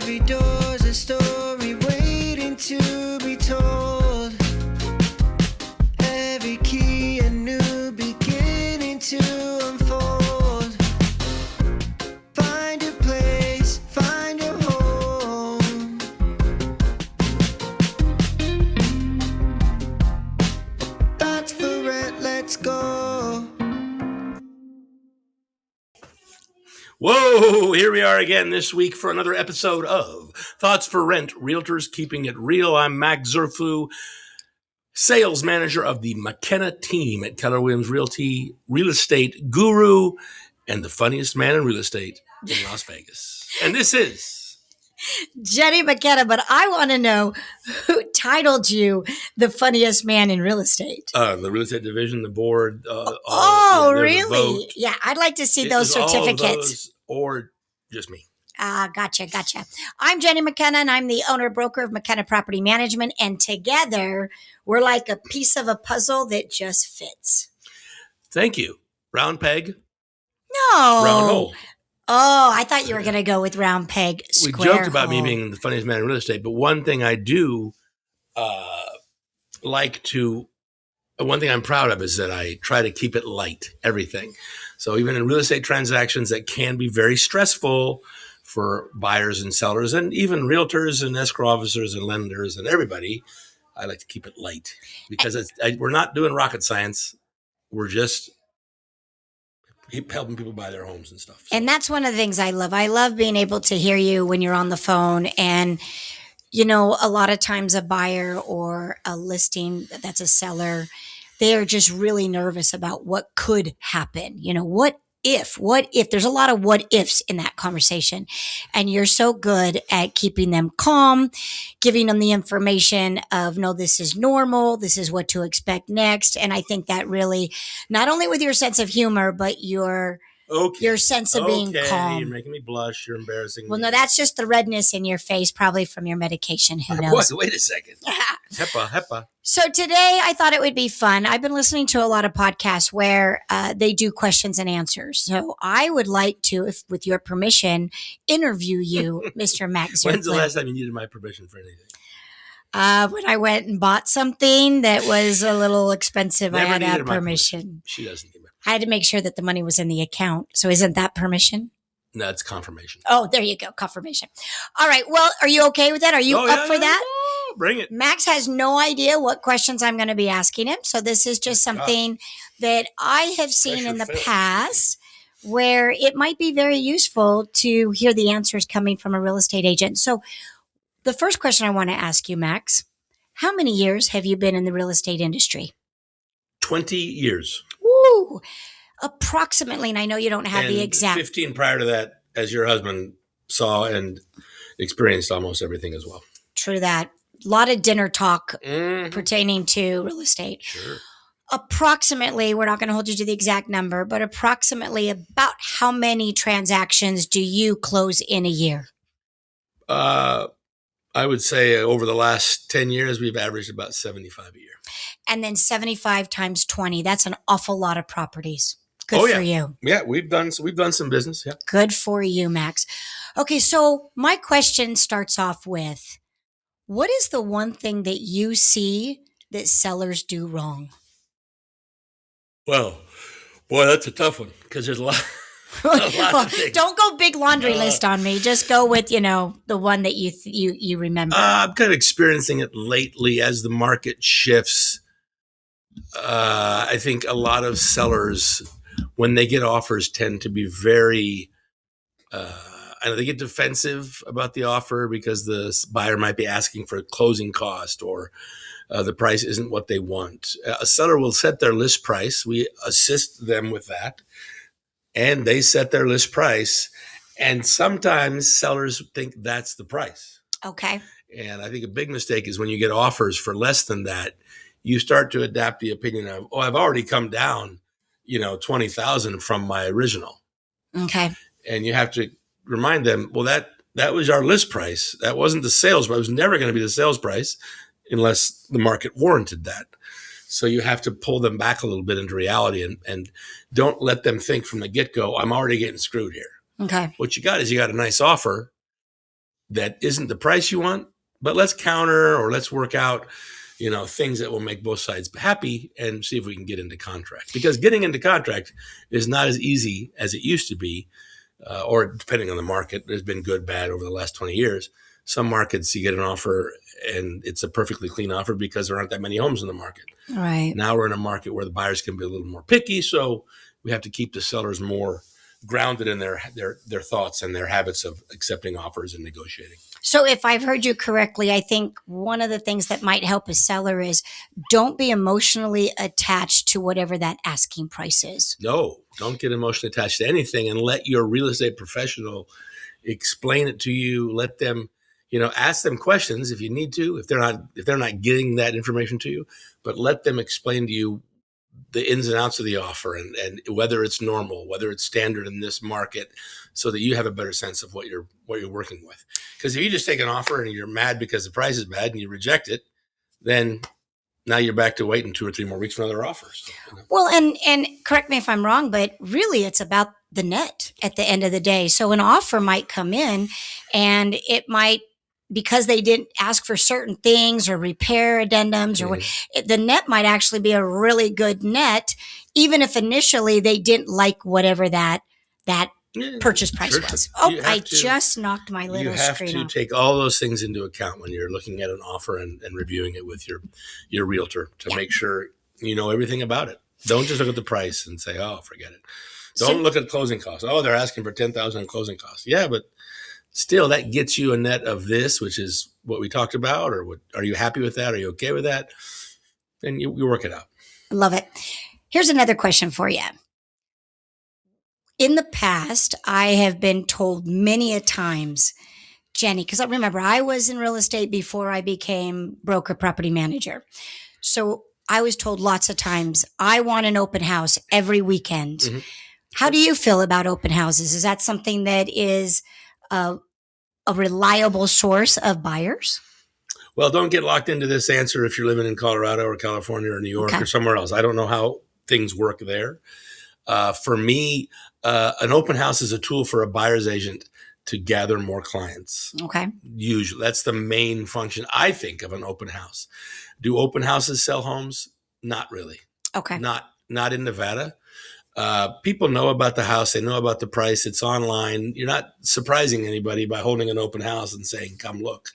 Every door's a story waiting to be told. Every key a new beginning to unfold. Find a place, find a home. Thoughts for rent, let's go. Whoa, here we are again this week for another episode of Thoughts for Rent, Realtors Keeping It Real. I'm Max Zerfu, sales manager of the McKenna team at Keller Williams Realty, real estate guru, and the funniest man in real estate in Las Vegas. And this is Jenni McKenna, but I want to know who titled you the funniest man in real estate. the real estate division, the board. Really? Yeah, I'd like to see those certificates. All of those, or just me. Gotcha. I'm Jenni McKenna, and I'm the owner-broker of McKenna Property Management, and together we're like a piece of a puzzle that just fits. Thank you. Round peg, No. round hole. Oh, I thought you were going to go with round peg, We square joked about me hole. being the funniest man in real estate, but one thing I do one thing I'm proud of is that I try to keep it light, everything. So even in real estate transactions that can be very stressful for buyers and sellers and even realtors and escrow officers and lenders and everybody, I like to keep it light because we're not doing rocket science. We're just helping people buy their homes and stuff. So. And that's one of the things I love. I love being able to hear you when you're on the phone. And, you know, a lot of times a buyer or a listing that's a seller, they are just really nervous about what could happen. You know, what if? There's a lot of what ifs in that conversation. And you're so good at keeping them calm, giving them the information of, no, this is normal. This is what to expect next. And I think that really, not only with your sense of humor, but your sense of being calm. You're making me blush. You're embarrassing me. Well, no, that's just the redness in your face, probably from your medication. Who knows? Wait a second. HEPA. So today I thought it would be fun. I've been listening to a lot of podcasts where they do questions and answers. So I would like to, if with your permission, interview you, Mr. Max. When's the last time you needed my permission for anything? When I went and bought something that was a little expensive, I had to have permission. She doesn't give me. I had to make sure that the money was in the account. So isn't that permission? No, it's confirmation. Oh, there you go. Confirmation. All right. Well, are you okay with that? Are you up for that? Oh, bring it. Max has no idea what questions I'm going to be asking him. So this is just something that I have seen in the past where it might be very useful to hear the answers coming from a real estate agent. So the first question I want to ask you, Max, how many years have you been in the real estate industry? 20 years. Woo! Approximately, and I know you don't have the exact. 15 prior to that, as your husband saw and experienced almost everything as well. True that. A lot of dinner talk pertaining to real estate. Sure. Approximately, we're not going to hold you to the exact number, but approximately about how many transactions do you close in a year? I would say over the last 10 years, we've averaged about 75 a year. And then 75 times 20, that's an awful lot of properties. Good for you. Yeah, we've done some business. Yeah. Good for you, Max. Okay, so my question starts off with, what is the one thing that you see that sellers do wrong? Well, boy, that's a tough one because there's a lot. Well, don't go big laundry list on me. Just go with, the one that you remember. I'm kind of experiencing it lately as the market shifts. I think a lot of sellers, when they get offers, tend to be very, they get defensive about the offer because the buyer might be asking for a closing cost or the price isn't what they want. A seller will set their list price. We assist them with that. And they set their list price. And sometimes sellers think that's the price. Okay. And I think a big mistake is when you get offers for less than that, you start to adapt the opinion of, I've already come down, $20,000 from my original. Okay. And you have to remind them, well, that was our list price. That wasn't the sales price. It was never going to be the sales price unless the market warranted that. So you have to pull them back a little bit into reality and don't let them think from the get-go, I'm already getting screwed here. Okay. What you got is you got a nice offer, that isn't the price you want, but let's counter or let's work out, things that will make both sides happy and see if we can get into contract. Because getting into contract is not as easy as it used to be, or depending on the market. There's been good, bad over the last 20 years. Some markets you get an offer and it's a perfectly clean offer because there aren't that many homes in the market. Right. Now we're in a market where the buyers can be a little more picky, so we have to keep the sellers more grounded in their thoughts and their habits of accepting offers and negotiating. So if I've heard you correctly, I think one of the things that might help a seller is don't be emotionally attached to whatever that asking price is. No, don't get emotionally attached to anything and let your real estate professional explain it to you. Let them, ask them questions if you need to, if they're not getting that information to you, but let them explain to you the ins and outs of the offer and whether it's normal, whether it's standard in this market, so that you have a better sense of what you're working with. Because if you just take an offer and you're mad because the price is bad and you reject it, then now you're back to waiting 2 or 3 more weeks for another offer. So, Well, and correct me if I'm wrong, but really it's about the net at the end of the day. So an offer might come in and it might, because they didn't ask for certain things or repair addendums or the net might actually be a really good net, even if initially they didn't like whatever that purchase price was. Oh, I just knocked my little screen off. You have to take all those things into account when you're looking at an offer and reviewing it with your realtor to make sure you know everything about it. Don't just look at the price and say, oh, forget it. Don't look at closing costs. Oh, they're asking for $10,000 in closing costs. Yeah, but still, that gets you a net of this, which is what we talked about. Or are you happy with that? Are you okay with that? And you work it out. Love it. Here's another question for you. In the past, I have been told many a times, Jenni, because I remember I was in real estate before I became broker property manager. So I was told lots of times, I want an open house every weekend. Mm-hmm. How do you feel about open houses? Is that something that is a reliable source of buyers? Well, don't get locked into this answer if you're living in Colorado or California or New York or somewhere else. I don't know how things work there. For me, an open house is a tool for a buyer's agent to gather more clients. Okay. Usually, that's the main function, I think, of an open house. Do open houses sell homes? Not really. Okay. Not in Nevada. People know about the house. They know about the price. It's online. You're not surprising anybody by holding an open house and saying, come look.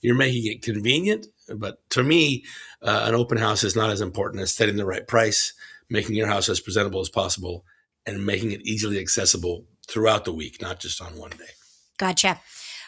You're making it convenient. But to me, an open house is not as important as setting the right price, making your house as presentable as possible, and making it easily accessible throughout the week, not just on one day. Gotcha.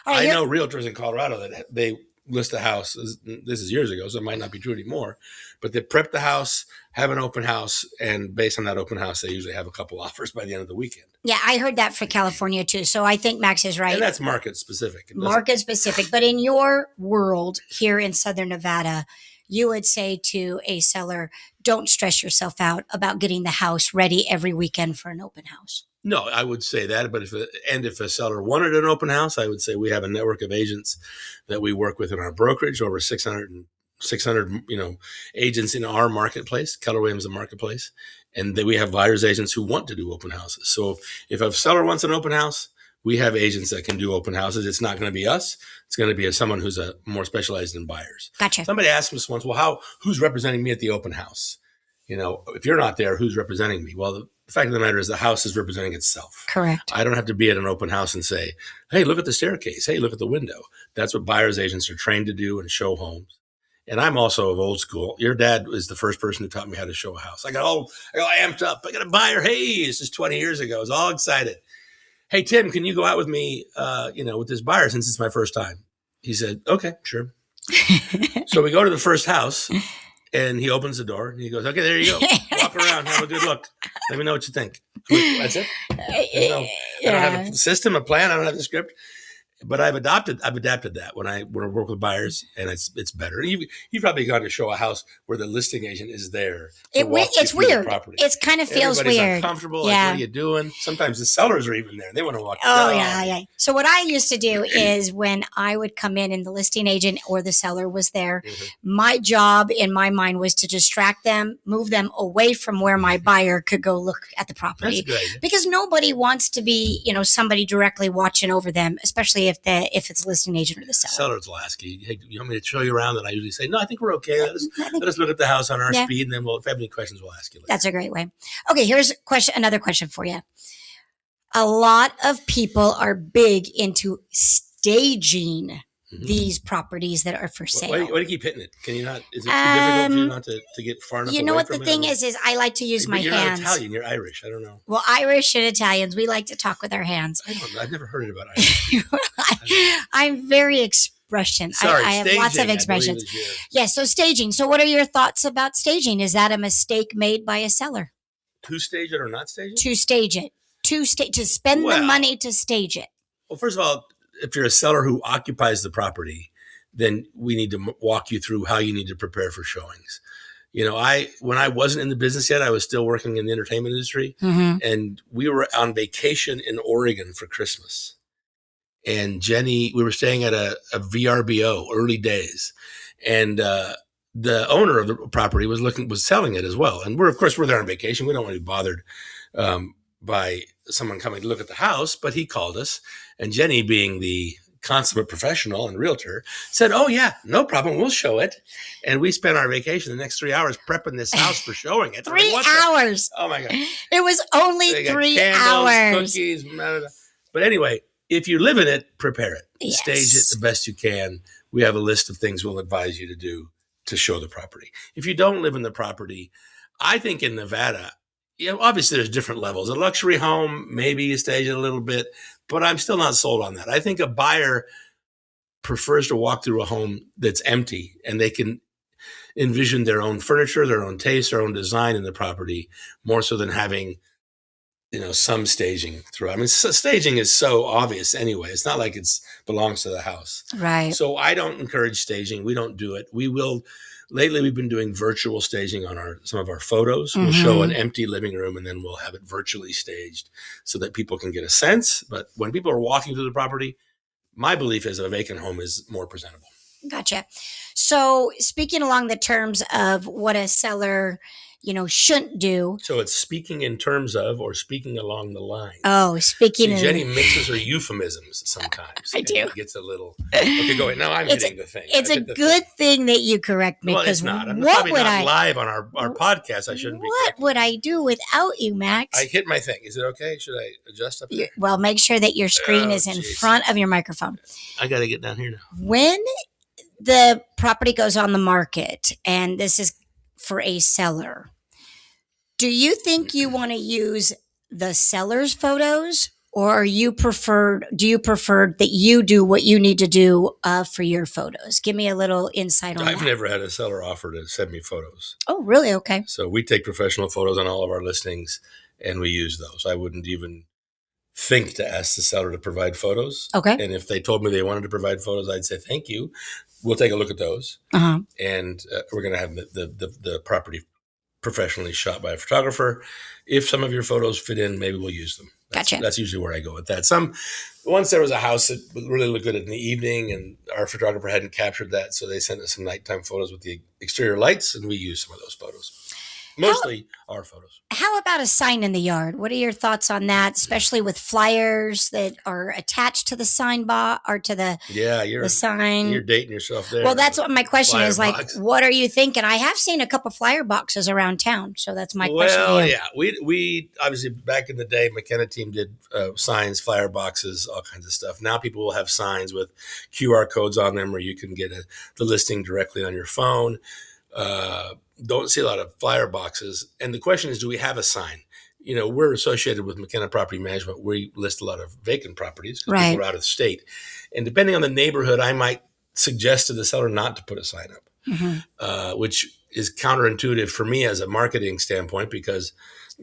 All right, I know realtors in Colorado that they list a house. This is years ago, so it might not be true anymore. But they prep the house, have an open house, and based on that open house, they usually have a couple offers by the end of the weekend. Yeah, I heard that for California too. So I think Max is right. And that's market specific. Market specific. But in your world here in Southern Nevada, you would say to a seller, don't stress yourself out about getting the house ready every weekend for an open house. No, I would say that. But if a seller wanted an open house, I would say we have a network of agents that we work with in our brokerage, over 600 agents in our marketplace. Keller Williams, the marketplace. And then we have buyers agents who want to do open houses. So if a seller wants an open house, we have agents that can do open houses. It's not going to be us. It's going to be someone who's more specialized in buyers. Gotcha. Somebody asked us once, well, who's representing me at the open house? If you're not there, who's representing me? Well, the fact of the matter is the house is representing itself. Correct. I don't have to be at an open house and say, hey, look at the staircase. Hey, look at the window. That's what buyers agents are trained to do and show homes. And I'm also of old school. Your dad was the first person who taught me how to show a house. I got all amped up. I got a buyer. Hey, this is 20 years ago. I was all excited. Hey, Tim, can you go out with me, with this buyer since it's my first time? He said, okay, sure. So we go to the first house and he opens the door and he goes, okay, there you go. Walk around, have a good look. Let me know what you think. That's it. I don't have a system, a plan. I don't have the script. But I've adapted that when I work with buyers, and it's better. You've probably gone to show a house where the listing agent is there. It's weird. It kind of feels Everybody's weird. Uncomfortable. Yeah. Like, what are you doing? Sometimes the sellers are even there. They want to walk. Oh yeah. So what I used to do is when I would come in and the listing agent or the seller was there, my job in my mind was to distract them, move them away from where my buyer could go look at the property. That's good. Because nobody wants to be, somebody directly watching over them, especially if it's a listing agent or the seller. Sellers will ask you, hey, you want me to show you around? And I usually say, no, I think we're okay. Let think- us look at the house on our Yeah. speed, and then if we have any questions, we'll ask you later. That's a great way. Okay, here's another question for you. A lot of people are big into staging these properties that are for sale. Why do you keep hitting it? Can you not? Is it too difficult for you not to get far enough? You know away what from the it, thing or- is I like to use But my you're hands. not Italian. You're Irish. I don't know. Well, Irish and Italians, we like to talk with our hands. I don't know. I've never heard it about Irish. I'm very expression. Sorry, I have lots of expressions. Yes, so staging. So what are your thoughts about staging? Is that a mistake made by a seller? To stage it or not stage it? To stage it. To spend the money to stage it. Well, first of all, if you're a seller who occupies the property, then we need to walk you through how you need to prepare for showings. You know, when I wasn't in the business yet, I was still working in the entertainment industry, and we were on vacation in Oregon for Christmas. And Jenni, we were staying at a VRBO, early days, and the owner of the property was selling it as well. And we're there on vacation. We don't want to be bothered by someone coming to look at the house, but he called us, and Jenni, being the consummate professional and realtor, said, oh yeah, no problem, we'll show it. And we spent our vacation the next 3 hours prepping this house for showing it. 3 hours. Oh my God. It was only They got 3 candles, hours. cookies, blah, blah, blah. But anyway, if you live in it, prepare it. Yes. Stage it the best you can. We have a list of things we'll advise you to do to show the property. If you don't live in the property, I think in Nevada, obviously there's different levels. A luxury home, maybe you stage it a little bit, but I'm still not sold on that. I think a buyer prefers to walk through a home that's empty and they can envision their own furniture, their own taste, their own design in the property, more so than having, some staging through. I mean, staging is so obvious anyway. It's not like it belongs to the house. Right. So I don't encourage staging. We don't do it. We will. Lately, we've been doing virtual staging on some of our photos. We'll show an empty living room, and then we'll have it virtually staged so that people can get a sense. But when people are walking through the property, my belief is a vacant home is more presentable. Gotcha. So speaking along the terms of what a seller, shouldn't do. So it's speaking in terms of or speaking along the line. Oh, speaking See, Jenni mixes her euphemisms sometimes. I do. It gets a little. Okay, go ahead. Now I'm hitting the thing. It's a good thing that you correct me. Well, it's not. I'm what probably would not live on our podcast. I shouldn't be. What would I do without you, Max? I hit my thing. Is it okay? Should I adjust up there? Well, make sure that your screen is in front of your microphone. I got to get down here now. When the property goes on the market, and this is for a seller, do you think you want to use the seller's photos, or do you prefer that you do what you need to do for your photos? Give me a little insight on that. I've never had a seller offer to send me photos. Oh, really? Okay. So we take professional photos on all of our listings, and we use those. I wouldn't even think to ask the seller to provide photos. Okay. And if they told me they wanted to provide photos, I'd say, thank you. We'll take a look at those. And we're going to have the property professionally shot by a photographer. If some of your photos fit in, maybe we'll use them. Gotcha. That's usually where I go with that. Once there was a house that really looked good in the evening, and our photographer hadn't captured that, so they sent us some nighttime photos with the exterior lights, and we used some of those photos. Mostly our photos. How about a sign in the yard? What are your thoughts on that, especially with flyers that are attached to the sign or to the sign? You're dating yourself there. Well, that's what my question is. Box. Like, what are you thinking? I have seen a couple flyer boxes around town, so that's my question. Well, yeah, we obviously back in the day, McKenna team did signs, flyer boxes, all kinds of stuff. Now people will have signs with QR codes on them, where you can get the listing directly on your phone. Don't see a lot of flyer boxes. And the question is, do we have a sign? We're associated with McKenna Property Management. We list a lot of vacant properties because people are out of state. And depending on the neighborhood, I might suggest to the seller not to put a sign up, which is counterintuitive for me as a marketing standpoint, because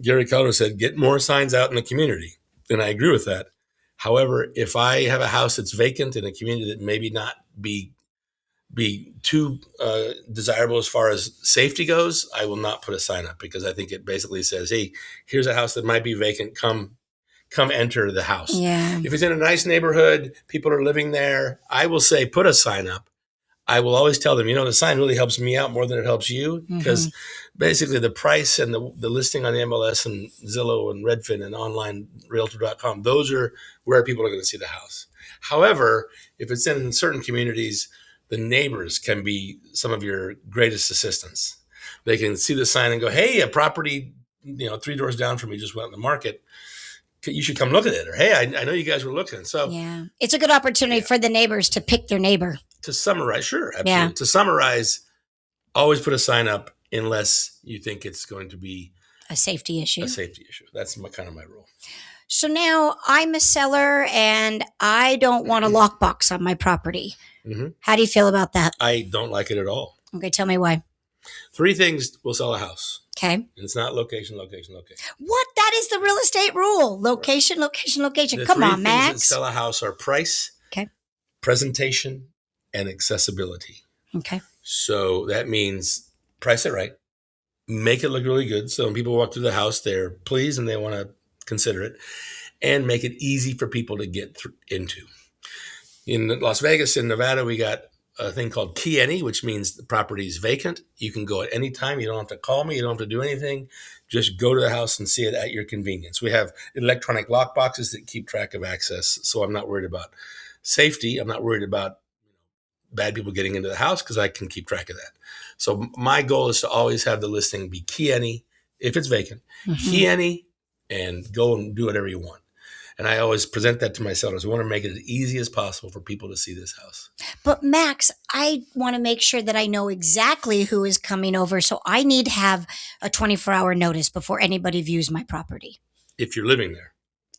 Gary Keller said, get more signs out in the community. And I agree with that. However, if I have a house that's vacant in a community that maybe not be too desirable as far as safety goes, I will not put a sign up, because I think it basically says, hey, here's a house that might be vacant. Come enter the house. Yeah. If it's in a nice neighborhood, people are living there, I will say, put a sign up. I will always tell them, the sign really helps me out more than it helps you, because basically the price and the listing on the MLS and Zillow and Redfin and online realtor.com, those are where people are going to see the house. However, if it's in certain communities, the neighbors can be some of your greatest assistants. They can see the sign and go, "Hey, a property, 3 doors down from me just went on the market. You should come look at it." Or, "Hey, I know you guys were looking." So Yeah. It's a good opportunity for the neighbors to pick their neighbor. to summarize, sure, absolutely. Yeah. To summarize, always put a sign up unless you think it's going to be A safety issue. a safety issue. That's kind of my rule. So now I'm a seller and I don't want a lockbox on my property. Mhm. How do you feel about that? I don't like it at all. Okay, tell me why. 3 things will sell a house. Okay. And it's not location, location, location. What? That is the real estate rule. Location, location, location. The Come 3 on, things Max. that sell a house are price, Okay. presentation, and accessibility. Okay. So that means price it right, make it look really good. So when people walk through the house, they're pleased and they want to consider it, and make it easy for people to get into. In Las Vegas, in Nevada, we got a thing called key any, which means the property is vacant. You can go at any time. You don't have to call me. You don't have to do anything. Just go to the house and see it at your convenience. We have electronic lock boxes that keep track of access. So I'm not worried about safety. I'm not worried about bad people getting into the house because I can keep track of that. So my goal is to always have the listing be key any if it's vacant, key any, and go and do whatever you want. And I always present that to my sellers. I want to make it as easy as possible for people to see this house. But Max, I want to make sure that I know exactly who is coming over. So I need to have a 24-hour notice before anybody views my property. If you're living there.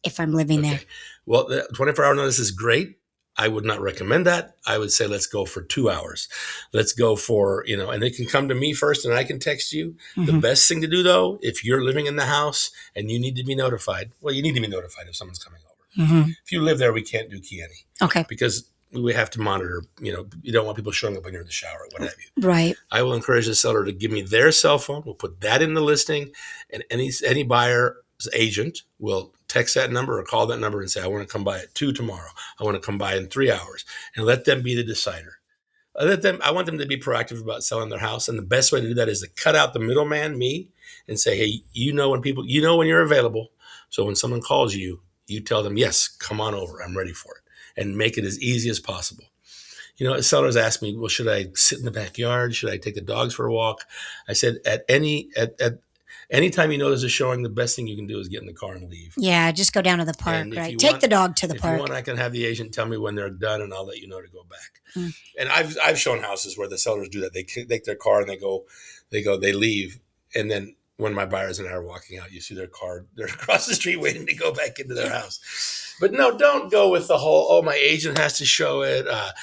If I'm living there. Well, the 24-hour notice is great. I would not recommend that. I would say let's go for 2 hours. Let's go for, and they can come to me first and I can text you. The best thing to do, though, if you're living in the house and you need to be notified, well, you need to be notified if someone's coming over. If you live there, we can't do key any. Okay. Because we have to monitor, you don't want people showing up when you're in the shower, what have you. Right. I will encourage the seller to give me their cell phone. We'll put that in the listing, and any buyer's agent will text that number or call that number and say, "I want to come by at 2 tomorrow. I want to come by in 3 hours," and let them be the decider. I want them to be proactive about selling their house. And the best way to do that is to cut out the middleman, me, and say, "Hey, when you're available. So when someone calls you, you tell them, yes, come on over. I'm ready for it," and make it as easy as possible. Sellers ask me, "Well, should I sit in the backyard? Should I take the dogs for a walk?" I said, anytime there's a showing, the best thing you can do is get in the car and leave. Yeah, just go down to the park, right? Take the dog to the park. If you want, I can have the agent tell me when they're done, and I'll let you know to go back. And I've shown houses where the sellers do that. They take their car and they leave, and then when my buyers and I are walking out, you see their car, they're across the street waiting to go back into their house. But no, don't go with the whole, "Oh, my agent has to show it. I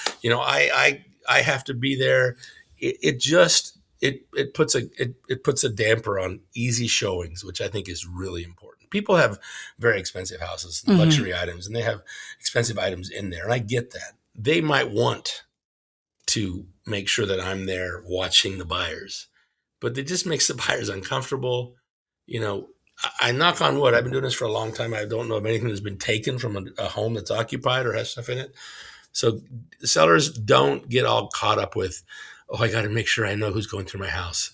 have to be there." It puts a damper on easy showings, which I think is really important. People have very expensive houses, luxury items, and they have expensive items in there. And I get that. They might want to make sure that I'm there watching the buyers, but it just makes the buyers uncomfortable. I knock on wood. I've been doing this for a long time. I don't know of anything that's been taken from a home that's occupied or has stuff in it. So sellers, don't get all caught up with, "Oh, I got to make sure I know who's going through my house."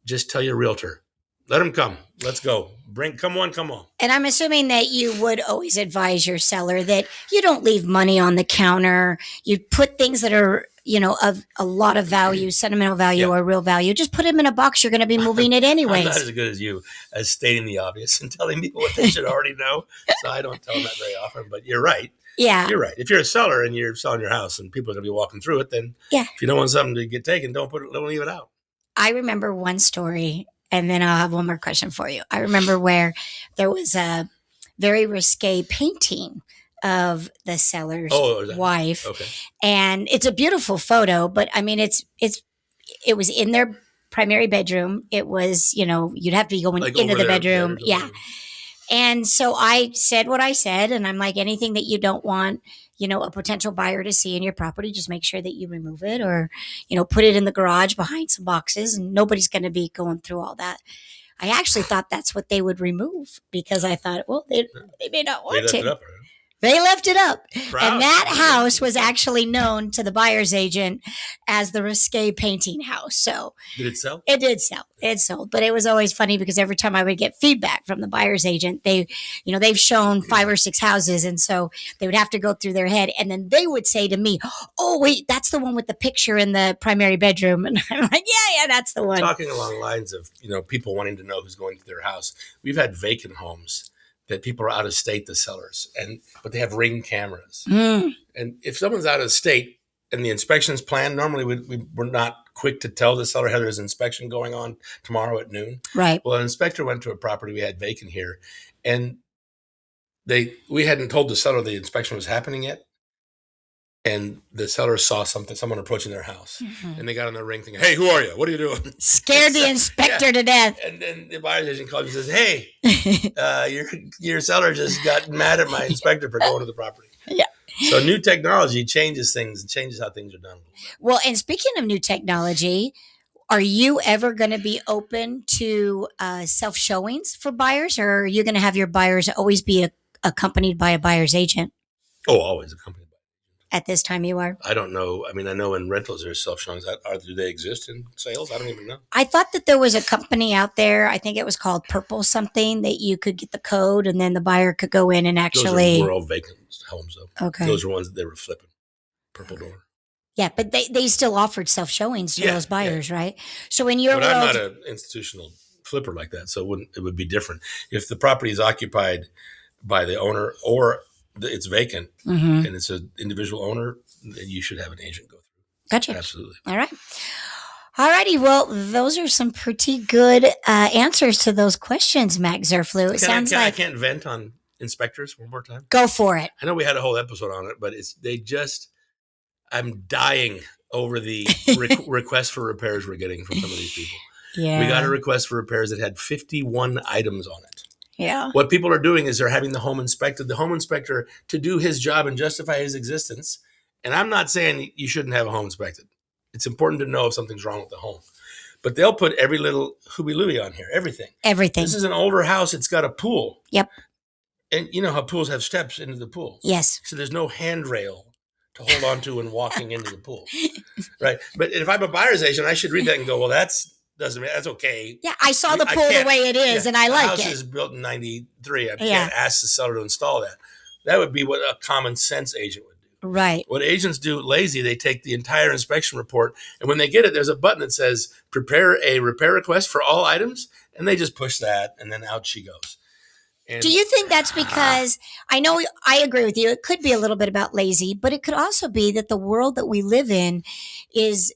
Just tell your realtor, "Let them come. Let's go. Come on. And I'm assuming that you would always advise your seller that you don't leave money on the counter. You put things that are, of a lot of value, sentimental value or real value. Just put them in a box. You're going to be moving it anyways. I'm not as good as you as stating the obvious and telling people what they should already know. So I don't tell them that very often, but you're right. Yeah. You're right. If you're a seller and you're selling your house and people are going to be walking through it, then if you don't want something to get taken, don't leave it out. I remember one story, and then I'll have one more question for you. I remember where there was a very risque painting of the seller's wife. Okay. And it's a beautiful photo, but I mean, it was in their primary bedroom. It was, you'd have to be going into the bedroom. Yeah. And so I said what I said, and I'm like, anything that you don't want, a potential buyer to see in your property, just make sure that you remove it or, put it in the garage behind some boxes, and nobody's going to be going through all that. I actually thought that's what they would remove because I thought, well, they may not want They left it. it up, They left it up. Proud. And that house was actually known to the buyer's agent as the Risque Painting House. So Did it sell? it did sell. It sold. But it was always funny because every time I would get feedback from the buyer's agent, they've shown 5 or 6 houses. And so they would have to go through their head. And then they would say to me, oh, wait, that's the one with the picture in the primary bedroom. And I'm like, yeah, that's the one. Talking along lines of, people wanting to know who's going to their house. We've had vacant homes that people are out of state, the sellers, but they have Ring cameras. Mm. And if someone's out of state and the inspection's planned, normally we're not quick to tell the seller, hey, there's an inspection going on tomorrow at noon. Right. Well, an inspector went to a property we had vacant here, and we hadn't told the seller the inspection was happening yet. And the seller saw someone approaching their house, and they got on their Ring thinking, hey, who are you? What are you doing? Scared the inspector to death. And then the buyer's agent called me and says, hey, your seller just got mad at my inspector for going to the property. Yeah. So new technology changes things and changes how things are done. Well, and speaking of new technology, are you ever going to be open to self-showings for buyers, or are you going to have your buyers always be accompanied by a buyer's agent? Oh, always accompanied. At this time you are? I don't know. I mean, I know in rentals there's self-showings. Do they exist in sales? I don't even know. I thought that there was a company out there. I think it was called Purple something, that you could get the code and then the buyer could go in and actually. Those were all vacant homes, though. Okay. Those were ones that they were flipping. Purple Door. Yeah, but they still offered self-showings to those buyers, right? So in your but world. I'm not an institutional flipper like that, so it would be different. If the property is occupied by the owner or it's vacant and it's an individual owner, then you should have an agent go through. Gotcha. Absolutely. All right. All righty. Well, those are some pretty good answers to those questions, Max Zerflu. I can't vent on inspectors one more time. Go for it. I know we had a whole episode on it, but I'm dying over the request for repairs we're getting from some of these people. Yeah. We got a request for repairs that had 51 items on it. Yeah. What people are doing is they're having the home inspected, the home inspector to do his job and justify his existence. And I'm not saying you shouldn't have a home inspected. It's important to know if something's wrong with the home. But they'll put every little hooby-looby on here, everything. Everything. This is an older house. It's got a pool. Yep. And you know how pools have steps into the pool. Yes. So there's no handrail to hold on to when walking into the pool. Right. But if I'm a buyer's agent, I should read that and go, well, that's okay. Yeah, I saw the pool the way it is, and I like it. The house is built in 93. I can't ask the seller to install that. That would be what a common sense agent would do. Right. What agents do lazy, they take the entire inspection report, and when they get it, there's a button that says, prepare a repair request for all items, and they just push that, and then out she goes. And do you think that's because, I know I agree with you, it could be a little bit about lazy, but it could also be that the world that we live in is,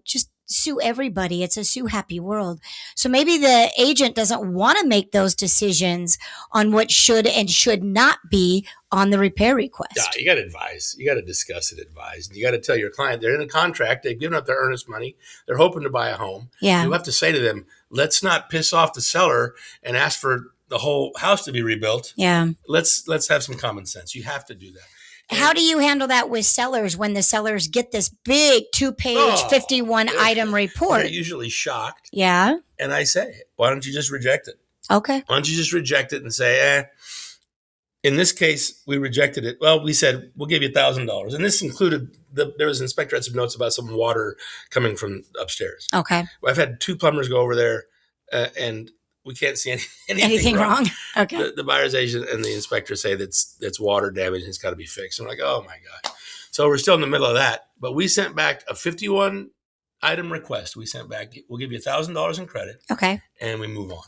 just sue everybody. It's a sue happy world. So maybe the agent doesn't want to make those decisions on what should and should not be on the repair request. Yeah, you got to advise. You got to discuss it, advise. You got to tell your client they're in a contract. They've given up their earnest money. They're hoping to buy a home. Yeah. You have to say to them, let's not piss off the seller and ask for the whole house to be rebuilt. Yeah. Let's have some common sense. You have to do that. How do you handle that with sellers when the sellers get this big 2-page 51 item report? They're usually shocked. Yeah. And I say, why don't you just reject it? Okay. Why don't you just reject it and say, in this case, we rejected it. Well, we said, we'll give you $1,000. And this included, there was an inspector had some notes about some water coming from upstairs. Okay. I've had 2 plumbers go over there and we can't see anything wrong. Okay. The buyer's agent and the inspector say that's water damage and it's got to be fixed. I'm like, oh my God. So we're still in the middle of that. But we sent back a 51 item request. We sent back, we'll give you $1,000 in credit. Okay. And we move on.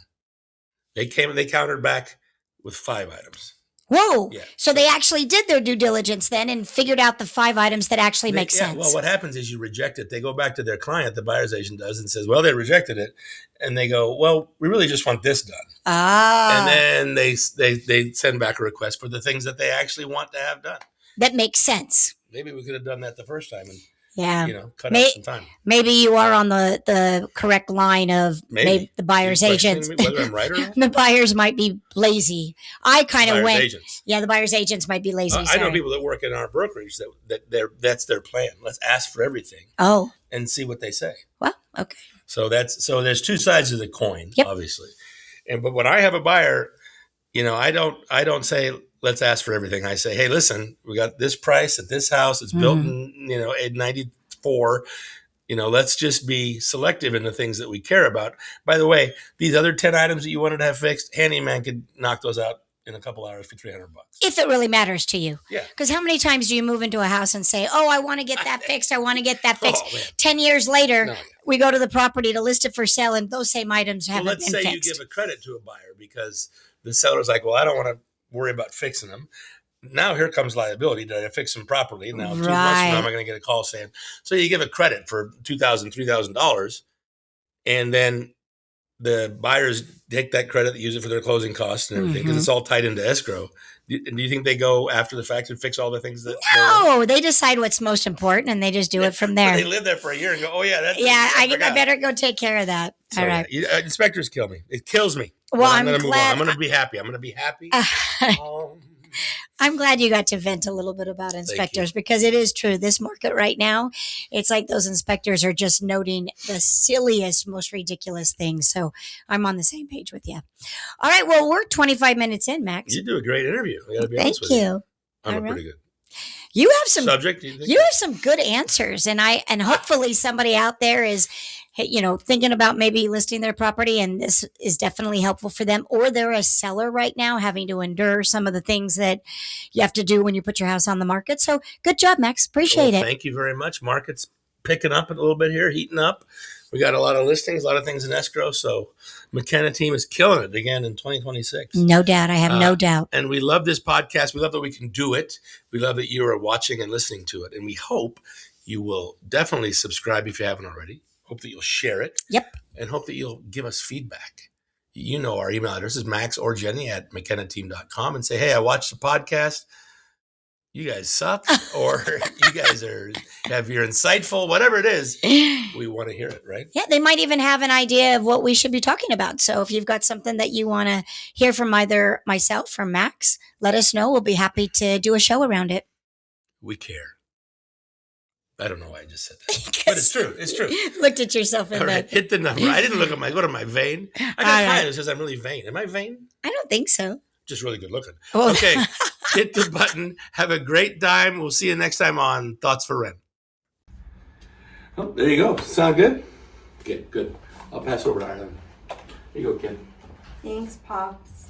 They countered back with 5 items. Whoa. Yeah. So they actually did their due diligence then and figured out the 5 items that actually make sense. Well, what happens is you reject it. They go back to their client, the buyer's agent does, and says, well, they rejected it. And they go, well, we really just want this done. Ah. And then they send back a request for the things that they actually want to have done. That makes sense. Maybe we could have done that the first time and cut out some time. Maybe you are on the correct line of maybe the buyer's agents. Whether I'm right or not? The buyers might be lazy. I kind of went. Agents. Yeah, the buyer's agents might be lazy. I know people that work in our brokerage that's their plan. Let's ask for everything. Oh. And see what they say. Well, okay. So there's 2 sides of the coin, yep. obviously. But when I have a buyer, I don't say, let's ask for everything. I say, hey, listen, we got this price at this house. It's built in, in 94. Let's just be selective in the things that we care about. By the way, these other 10 items that you wanted to have fixed, handyman could knock those out in a couple hours for $300. If it really matters to you. Yeah. Because how many times do you move into a house and say, oh, I want to get that fixed. I want to get that fixed. Oh, man. 10 years later, we go to the property to list it for sale and those same items haven't been fixed. Let's say you give a credit to a buyer because the seller's like, well, I don't want to worry about fixing them. Now here comes liability. Did I fix them properly? Now 2 months from now, am I going to get a call saying, so you give a credit for $2,000, $3,000, and then the buyers take that credit, use it for their closing costs and everything because it's all tied into escrow. Do you think they go after the fact and fix all the things that? No, they decide what's most important and they just do it from there. They live there for a year and go, oh yeah, that's I better go take care of that. So, all right. Inspectors kill me. It kills me. Well, I'm going to move on. I'm going to be happy. I'm glad you got to vent a little bit about inspectors because it is true. This market right now, it's like those inspectors are just noting the silliest, most ridiculous things. So I'm on the same page with you. All right. Well, we're 25 minutes in, Max. You do a great interview. I got to be honest with you. Thank you. I'm pretty good. You have some subject. You have some good answers, and hopefully somebody out there is, thinking about maybe listing their property, and this is definitely helpful for them. Or they're a seller right now, having to endure some of the things that you have to do when you put your house on the market. So, good job, Max. Appreciate it. Thank you very much. Market's picking up a little bit here, heating up. We got a lot of listings, a lot of things in escrow. So McKenna team is killing it again in 2026. No doubt. I have no doubt. And we love this podcast. We love that we can do it. We love that you are watching and listening to it. And we hope you will definitely subscribe if you haven't already. Hope that you'll share it. Yep. And hope that you'll give us feedback. Our email address is Max or Jenni at McKennaTeam.com and say, hey, I watched the podcast. You guys suck, or you guys you're insightful, whatever it is, we want to hear it, right? Yeah, they might even have an idea of what we should be talking about. So if you've got something that you want to hear from either myself or Max, let us know. We'll be happy to do a show around it. We care. I don't know why I just said that, but it's true. It's true. Looked at yourself in that. Hit the number. I didn't look at go to my vein. I got client who says I'm really vain. Am I vain? I don't think so. Just really good looking. Oh. Okay. Hit the button. Have a great time. We'll see you next time on Thoughts for Rent. Oh, there you go. Sound good? Okay, good. I'll pass over to Ireland. Here you go, kid. Thanks, Pops.